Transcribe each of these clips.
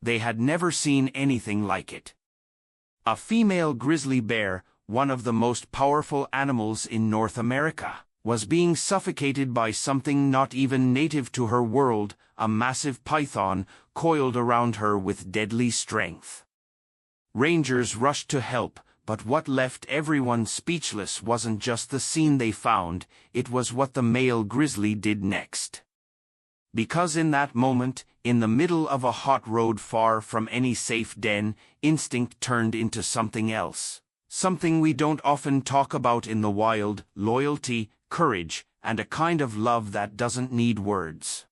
They had never seen anything like it. A female grizzly bear, one of the most powerful animals in North America, was being suffocated by something not even native to her world, a massive python coiled around her with deadly strength. Rangers rushed to help, but what left everyone speechless wasn't just the scene they found, it was what the male grizzly did next. Because in that moment, in the middle of a hot road far from any safe den, instinct turned into something else. Something we don't often talk about in the wild: loyalty, courage, and a kind of love that doesn't need words.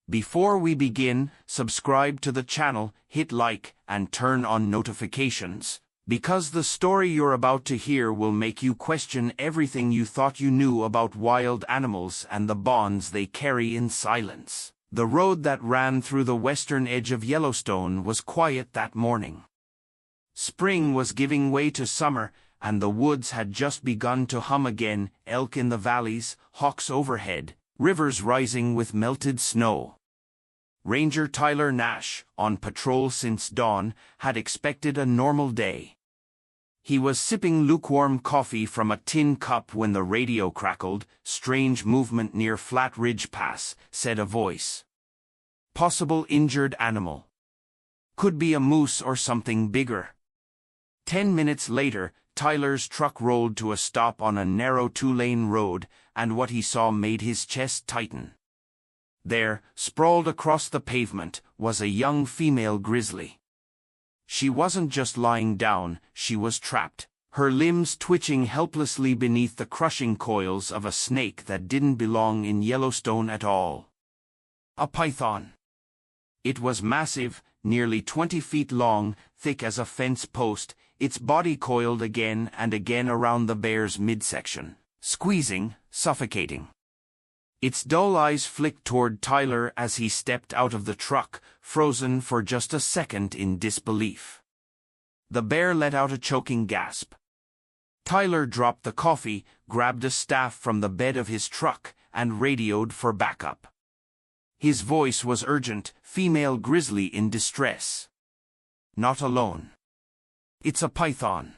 Before we begin, subscribe to the channel, hit like, and turn on notifications, because the story you're about to hear will make you question everything you thought you knew about wild animals and the bonds they carry in silence. The road that ran through the western edge of Yellowstone was quiet that morning. Spring was giving way to summer, and the woods had just begun to hum again, elk in the valleys, hawks overhead, rivers rising with melted snow. Ranger Tyler Nash, on patrol since dawn, had expected a normal day. He was sipping lukewarm coffee from a tin cup when the radio crackled. "Strange movement near Flat Ridge Pass," said a voice. "Possible injured animal. Could be a moose or something bigger." 10 minutes later, Tyler's truck rolled to a stop on a narrow 2-lane road, and what he saw made his chest tighten. There, sprawled across the pavement, was a young female grizzly. She wasn't just lying down, she was trapped, her limbs twitching helplessly beneath the crushing coils of a snake that didn't belong in Yellowstone at all. A python. It was massive, nearly 20 feet long, thick as a fence post, its body coiled again and again around the bear's midsection, squeezing, suffocating. Its dull eyes flicked toward Tyler as he stepped out of the truck, frozen for just a second in disbelief. The bear let out a choking gasp. Tyler dropped the coffee, grabbed a staff from the bed of his truck, and radioed for backup. His voice was urgent: "Female grizzly in distress. Not alone. It's a python.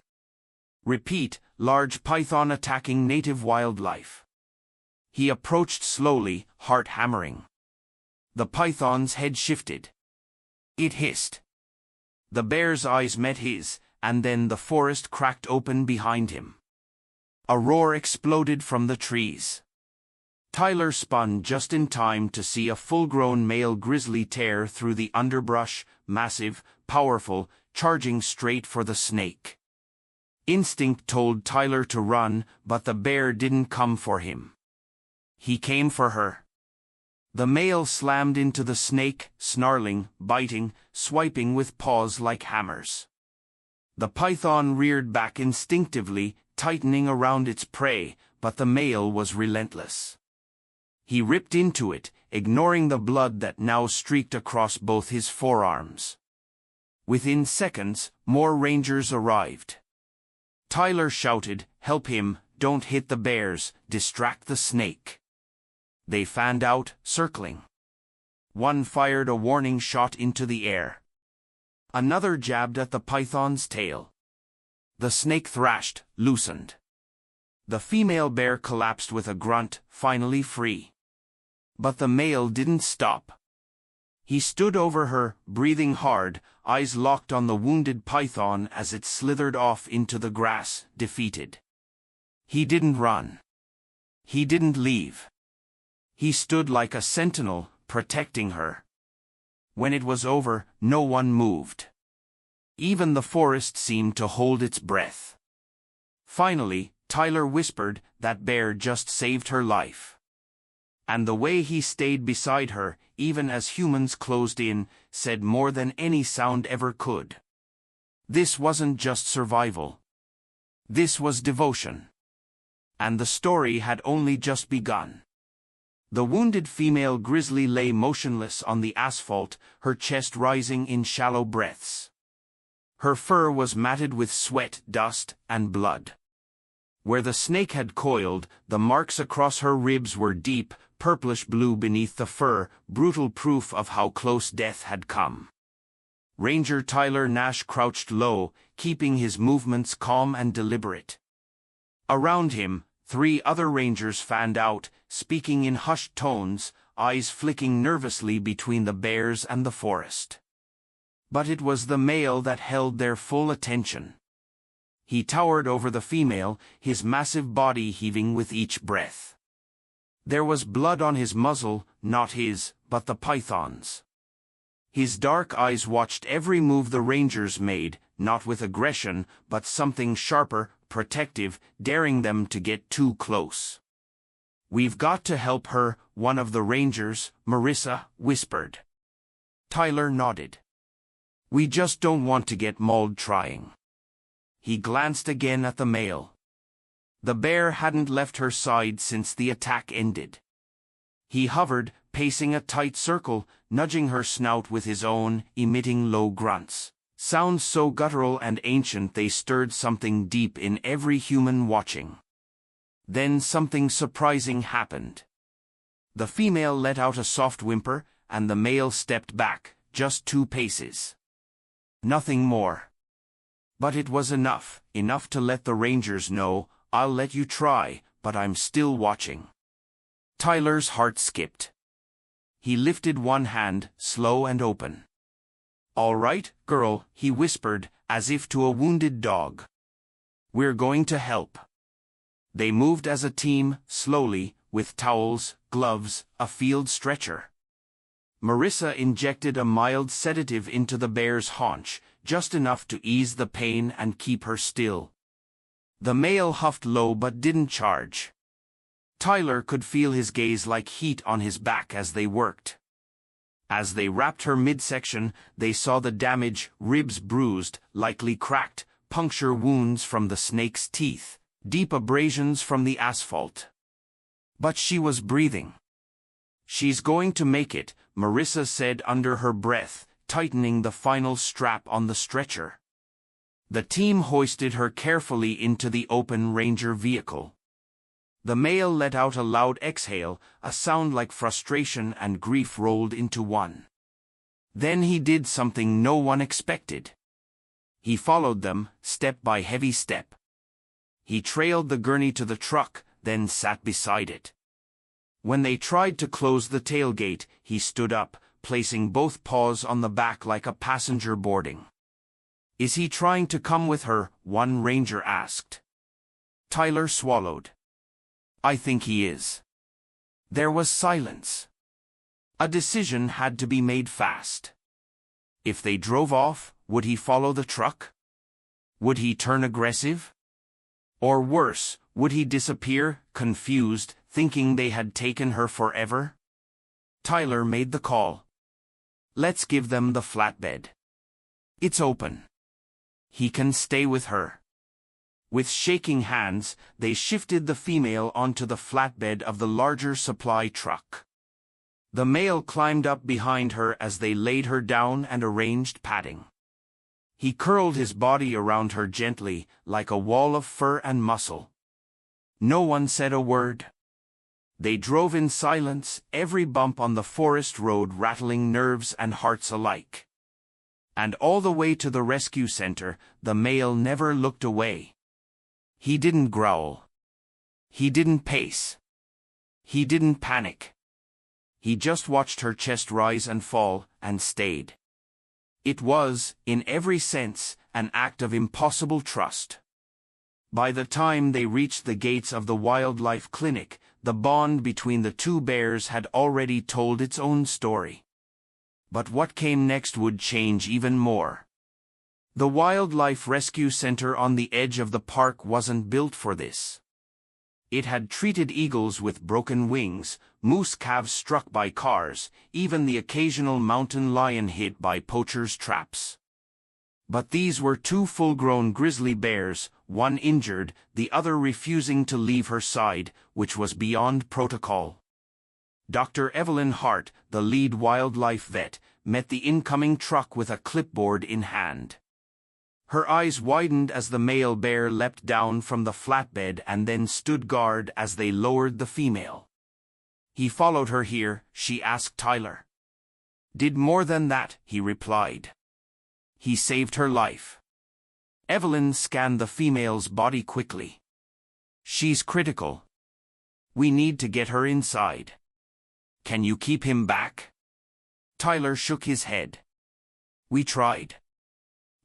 Repeat, large python attacking native wildlife." He approached slowly, heart hammering. The python's head shifted. It hissed. The bear's eyes met his, and then the forest cracked open behind him. A roar exploded from the trees. Tyler spun just in time to see a full-grown male grizzly tear through the underbrush, massive, powerful, charging straight for the snake. Instinct told Tyler to run, but the bear didn't come for him. He came for her. The male slammed into the snake, snarling, biting, swiping with paws like hammers. The python reared back instinctively, tightening around its prey, but the male was relentless. He ripped into it, ignoring the blood that now streaked across both his forearms. Within seconds, more rangers arrived. Tyler shouted, "Help him, don't hit the bears, distract the snake." They fanned out, circling. One fired a warning shot into the air. Another jabbed at the python's tail. The snake thrashed, loosened. The female bear collapsed with a grunt, finally free. But the male didn't stop. He stood over her, breathing hard, eyes locked on the wounded python as it slithered off into the grass, defeated. He didn't run. He didn't leave. He stood like a sentinel, protecting her. When it was over, no one moved. Even the forest seemed to hold its breath. Finally, Tyler whispered, "That bear just saved her life." And the way he stayed beside her, even as humans closed in, said more than any sound ever could. This wasn't just survival. This was devotion. And the story had only just begun. The wounded female grizzly lay motionless on the asphalt, her chest rising in shallow breaths. Her fur was matted with sweat, dust, and blood. Where the snake had coiled, the marks across her ribs were deep, purplish blue beneath the fur, brutal proof of how close death had come. Ranger Tyler Nash crouched low, keeping his movements calm and deliberate. Around him, 3 other rangers fanned out, speaking in hushed tones, eyes flicking nervously between the bears and the forest. But it was the male that held their full attention. He towered over the female, his massive body heaving with each breath. There was blood on his muzzle, not his, but the python's. His dark eyes watched every move the rangers made, not with aggression, but something sharper, protective, daring them to get too close. "We've got to help her," one of the rangers, Marissa, whispered. Tyler nodded. "We just don't want to get mauled trying." He glanced again at the male. The bear hadn't left her side since the attack ended. He hovered, pacing a tight circle, nudging her snout with his own, emitting low grunts. Sounds so guttural and ancient they stirred something deep in every human watching. Then something surprising happened. The female let out a soft whimper, and the male stepped back, just 2 paces. Nothing more. But it was enough to let the rangers know, "I'll let you try, but I'm still watching." Tyler's heart skipped. He lifted one hand, slow and open. "All right, girl," he whispered, as if to a wounded dog. "We're going to help." They moved as a team, slowly, with towels, gloves, a field stretcher. Marissa injected a mild sedative into the bear's haunch, just enough to ease the pain and keep her still. The male huffed low but didn't charge. Tyler could feel his gaze like heat on his back as they worked. As they wrapped her midsection, they saw the damage, ribs bruised, likely cracked, puncture wounds from the snake's teeth, deep abrasions from the asphalt. But she was breathing. "She's going to make it," Marissa said under her breath, tightening the final strap on the stretcher. The team hoisted her carefully into the open ranger vehicle. The male let out a loud exhale, a sound like frustration and grief rolled into one. Then he did something no one expected. He followed them, step by heavy step. He trailed the gurney to the truck, then sat beside it. When they tried to close the tailgate, he stood up, placing both paws on the back like a passenger boarding. "Is he trying to come with her?" one ranger asked. Tyler swallowed. "I think he is." There was silence. A decision had to be made fast. If they drove off, would he follow the truck? Would he turn aggressive? Or worse, would he disappear, confused, thinking they had taken her forever? Tyler made the call. "Let's give them the flatbed. It's open. He can stay with her." With shaking hands, they shifted the female onto the flatbed of the larger supply truck. The male climbed up behind her as they laid her down and arranged padding. He curled his body around her gently, like a wall of fur and muscle. No one said a word. They drove in silence, every bump on the forest road rattling nerves and hearts alike. And all the way to the rescue center, the male never looked away. He didn't growl. He didn't pace. He didn't panic. He just watched her chest rise and fall, and stayed. It was, in every sense, an act of impossible trust. By the time they reached the gates of the wildlife clinic, the bond between the 2 bears had already told its own story. But what came next would change even more. The Wildlife Rescue Center on the edge of the park wasn't built for this. It had treated eagles with broken wings, moose calves struck by cars, even the occasional mountain lion hit by poachers' traps. But these were 2 full-grown grizzly bears, one injured, the other refusing to leave her side, which was beyond protocol. Dr. Evelyn Hart, the lead wildlife vet, met the incoming truck with a clipboard in hand. Her eyes widened as the male bear leapt down from the flatbed and then stood guard as they lowered the female. "He followed her here," she asked Tyler. "Did more than that," he replied. he saved her life. Evelyn scanned the female's body quickly. She's critical. We need to get her inside. Can you keep him back? Tyler shook his head. We tried.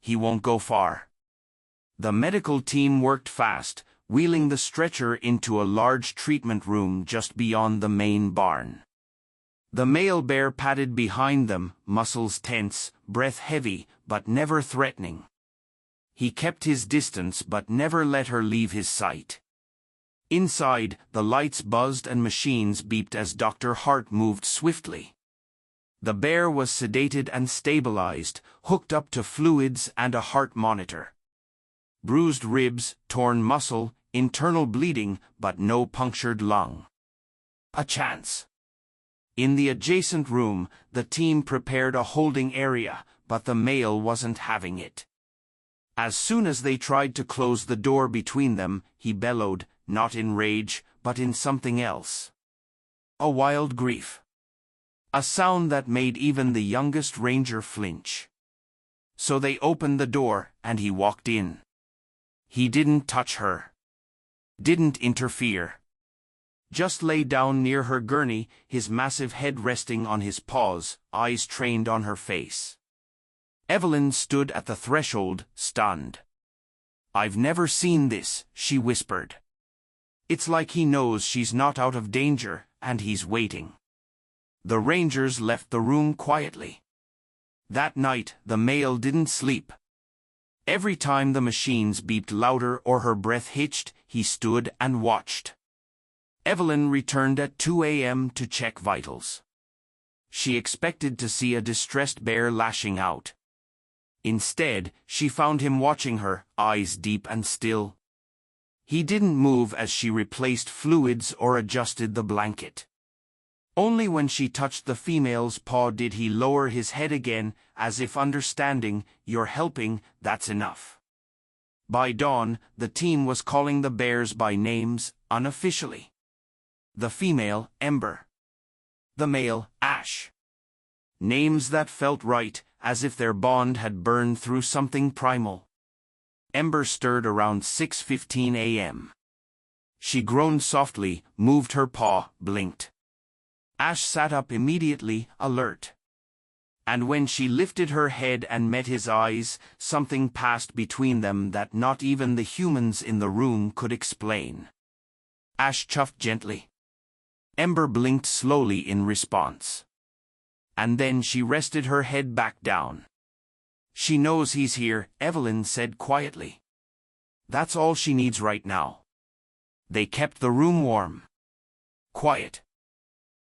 He won't go far. The medical team worked fast, wheeling the stretcher into a large treatment room just beyond the main barn. The male bear padded behind them, muscles tense, breath heavy, but never threatening. He kept his distance but never let her leave his sight. Inside, the lights buzzed and machines beeped as Dr. Hart moved swiftly. The bear was sedated and stabilized, hooked up to fluids and a heart monitor. Bruised ribs, torn muscle, internal bleeding, but no punctured lung. A chance. In the adjacent room, the team prepared a holding area, but the male wasn't having it. As soon as they tried to close the door between them, he bellowed, not in rage, but in something else. A wild grief. A sound that made even the youngest ranger flinch. So they opened the door, and he walked in. He didn't touch her. Didn't interfere. Just lay down near her gurney, his massive head resting on his paws, eyes trained on her face. Evelyn stood at the threshold, stunned. I've never seen this, she whispered. It's like he knows she's not out of danger, and he's waiting. The rangers left the room quietly. That night, the male didn't sleep. Every time the machines beeped louder or her breath hitched, he stood and watched. Evelyn returned at 2 a.m. to check vitals. She expected to see a distressed bear lashing out. Instead, she found him watching her, eyes deep and still. He didn't move as she replaced fluids or adjusted the blanket. Only when she touched the female's paw did he lower his head again, as if understanding, you're helping, that's enough. By dawn, the team was calling the bears by names, unofficially. The female, Ember. The male, Ash. Names that felt right, as if their bond had burned through something primal. Ember stirred around 6:15 a.m. She groaned softly, moved her paw, blinked. Ash sat up immediately, alert. And when she lifted her head and met his eyes, something passed between them that not even the humans in the room could explain. Ash chuffed gently. Ember blinked slowly in response. And then she rested her head back down. She knows he's here, Evelyn said quietly. That's all she needs right now. They kept the room warm. Quiet.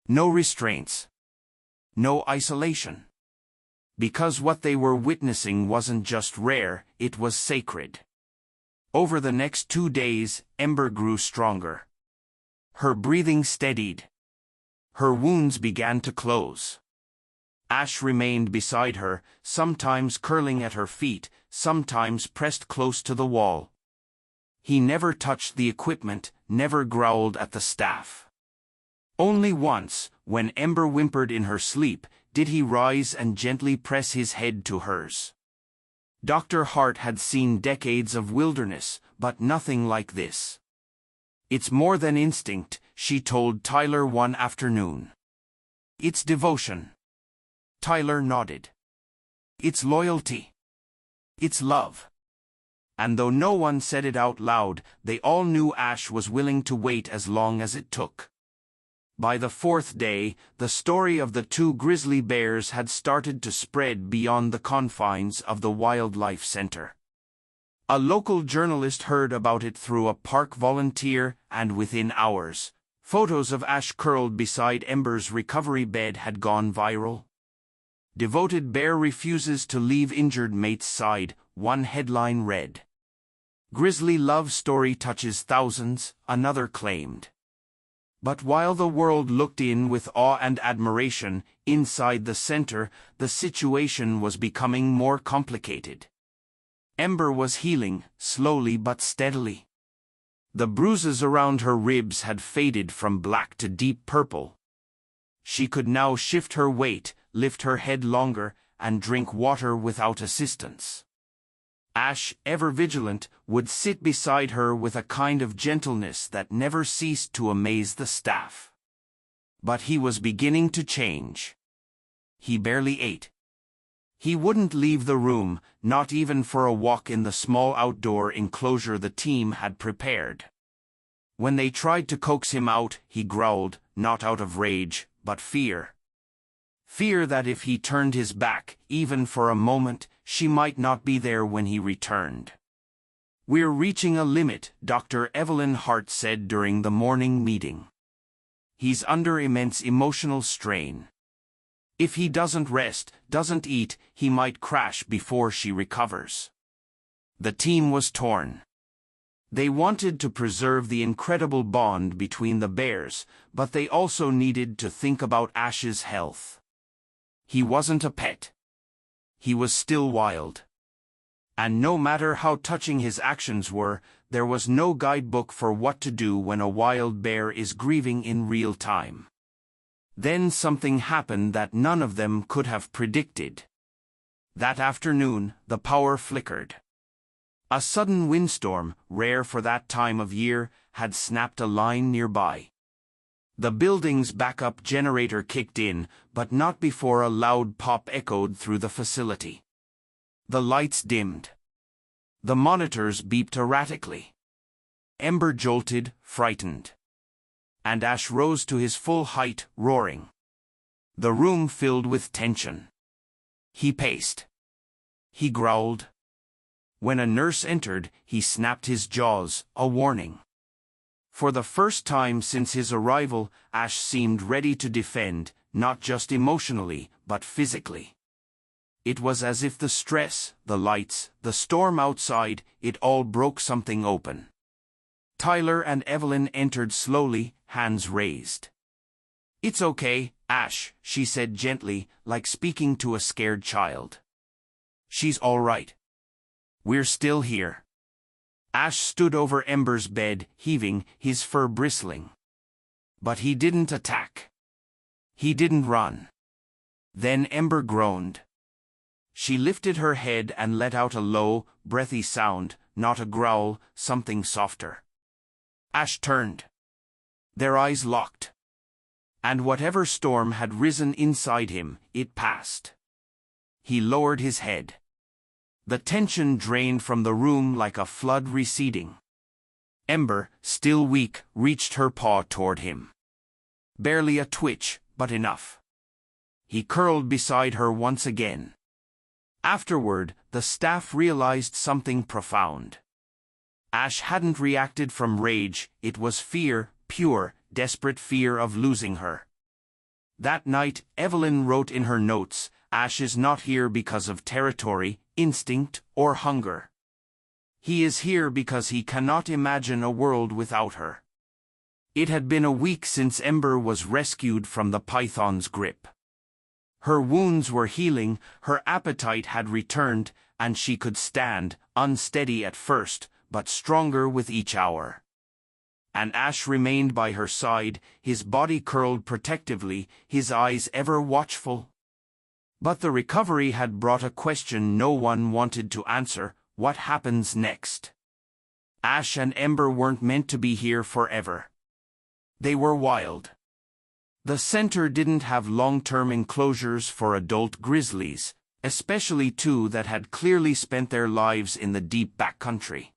No restraints. No isolation. Because what they were witnessing wasn't just rare, it was sacred. Over the next 2 days, Ember grew stronger. Her breathing steadied. Her wounds began to close. Ash remained beside her, sometimes curling at her feet, sometimes pressed close to the wall. He never touched the equipment, never growled at the staff. Only once, when Ember whimpered in her sleep, did he rise and gently press his head to hers. Dr. Hart had seen decades of wilderness, but nothing like this. It's more than instinct, she told Tyler one afternoon. It's devotion. Tyler nodded. It's loyalty. It's love. And though no one said it out loud, they all knew Ash was willing to wait as long as it took. By the 4th day, the story of the 2 grizzly bears had started to spread beyond the confines of the wildlife center. A local journalist heard about it through a park volunteer, and within hours, photos of Ash curled beside Ember's recovery bed had gone viral. Devoted bear refuses to leave injured mate's side, one headline read. Grizzly love story touches thousands, another claimed. But while the world looked in with awe and admiration, inside the center, the situation was becoming more complicated. Ember was healing, slowly but steadily. The bruises around her ribs had faded from black to deep purple. She could now shift her weight, lift her head longer, and drink water without assistance. Ash, ever vigilant, would sit beside her with a kind of gentleness that never ceased to amaze the staff. But he was beginning to change. He barely ate. He wouldn't leave the room, not even for a walk in the small outdoor enclosure the team had prepared. When they tried to coax him out, he growled, not out of rage, but fear. Fear that if he turned his back, even for a moment, she might not be there when he returned. "We're reaching a limit," Dr. Evelyn Hart said during the morning meeting. "He's under immense emotional strain. If he doesn't rest, doesn't eat, he might crash before she recovers." The team was torn. They wanted to preserve the incredible bond between the bears, but they also needed to think about Ash's health. He wasn't a pet. He was still wild. And no matter how touching his actions were, there was no guidebook for what to do when a wild bear is grieving in real time. Then something happened that none of them could have predicted. That afternoon, the power flickered. A sudden windstorm, rare for that time of year, had snapped a line nearby. The building's backup generator kicked in, but not before a loud pop echoed through the facility. The lights dimmed. The monitors beeped erratically. Ember jolted, frightened. And Ash rose to his full height, roaring. The room filled with tension. He paced. He growled. When a nurse entered, he snapped his jaws, a warning. For the first time since his arrival, Ash seemed ready to defend, not just emotionally, but physically. It was as if the stress, the lights, the storm outside, it all broke something open. Tyler and Evelyn entered slowly, hands raised. "It's okay, Ash," she said gently, like speaking to a scared child. "She's all right. We're still here." Ash stood over Ember's bed, heaving, his fur bristling. But he didn't attack. He didn't run. Then Ember groaned. She lifted her head and let out a low, breathy sound, not a growl, something softer. Ash turned. Their eyes locked. And whatever storm had risen inside him, it passed. He lowered his head. The tension drained from the room like a flood receding. Ember, still weak, reached her paw toward him. Barely a twitch, but enough. He curled beside her once again. Afterward, the staff realized something profound. Ash hadn't reacted from rage, it was fear, pure, desperate fear of losing her. That night, Evelyn wrote in her notes, "Ash is not here because of territory, instinct, or hunger. He is here because he cannot imagine a world without her." It had been a week since Ember was rescued from the python's grip. Her wounds were healing, her appetite had returned, and she could stand, unsteady at first, but stronger with each hour. And Ash remained by her side, his body curled protectively, his eyes ever watchful. But the recovery had brought a question no one wanted to answer: what happens next? Ash and Ember weren't meant to be here forever. They were wild. The center didn't have long-term enclosures for adult grizzlies, especially two that had clearly spent their lives in the deep backcountry.